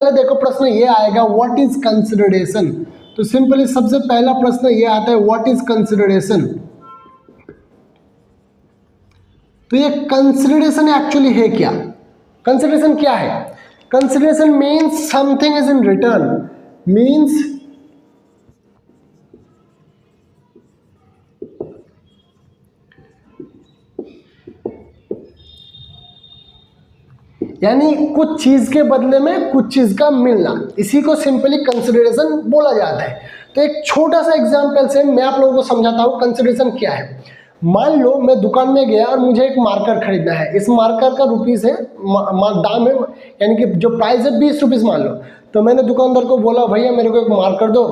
देखो प्रश्न ये आएगा व्हाट इज कंसिडरेशन। तो सिंपली सबसे पहला प्रश्न ये आता है व्हाट इज कंसिडरेशन। तो ये कंसिडरेशन एक्चुअली है क्या? कंसिडरेशन क्या है? Consideration means something is in return, means यानी कुछ चीज के बदले में कुछ चीज का मिलना, इसी को सिंपली कंसिडरेशन बोला जाता है। तो एक छोटा सा एग्जांपल से मैं आप लोगों को समझाता हूँ कंसिडरेशन क्या है। मान लो मैं दुकान में गया और मुझे एक मार्कर खरीदना है। इस मार्कर का रुपीस है, दाम है, यानी कि जो प्राइस है 20 रुपीज़ मान लो। तो मैंने दुकानदार को बोला भैया मेरे को एक मार्कर दो।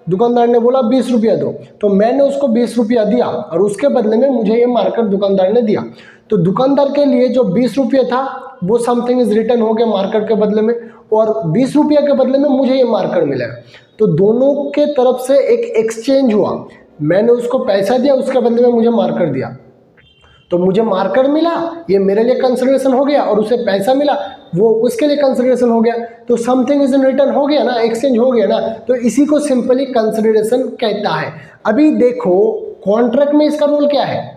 दुकानदार ने बोला 20 रुपया दो। तो मैंने उसको 20 रुपया दिया और उसके बदले में मुझे ये मार्कर दुकानदार ने दिया। तो दुकानदार के लिए जो 20 रुपया था वो समथिंग इज रिटर्न हो गया मार्कर के बदले में, और 20 रुपया के बदले में मुझे ये मार्कर मिलेगा। तो दोनों के तरफ से एक एक्सचेंज हुआ, मैंने उसको पैसा दिया, उसके बदले में मुझे मार्कर दिया। तो मुझे मार्कर मिला, ये मेरे लिए कंसिडरेशन हो गया, और उसे पैसा मिला, वो उसके लिए कंसिडरेशन हो गया। तो समथिंग इज इन रिटर्न हो गया ना, एक्सचेंज हो गया ना। तो इसी को सिंपली कंसिडरेशन कहता है। अभी देखो कॉन्ट्रैक्ट में इसका रोल क्या है।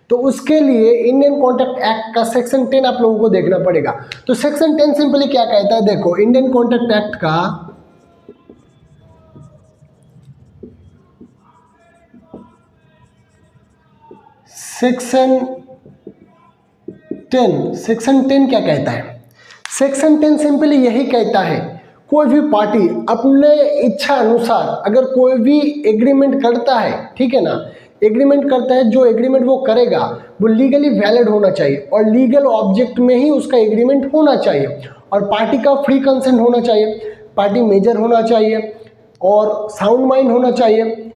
तो उसके लिए इंडियन कॉन्ट्रैक्ट एक्ट का सेक्शन 10 आप लोगों को देखना पड़ेगा। तो सेक्शन 10 सिंपली क्या कहता है, देखो इंडियन कॉन्ट्रैक्ट एक्ट का सेक्शन 10 क्या कहता है। सेक्शन 10 सिंपली यही कहता है कोई भी पार्टी अपने इच्छा अनुसार अगर कोई भी एग्रीमेंट करता है, ठीक है ना, एग्रीमेंट करता है, जो एग्रीमेंट वो करेगा वो लीगली वैलिड होना चाहिए और लीगल ऑब्जेक्ट में ही उसका एग्रीमेंट होना चाहिए, और पार्टी का फ्री कंसेंट होना चाहिए, पार्टी मेजर होना चाहिए और साउंड माइंड होना चाहिए।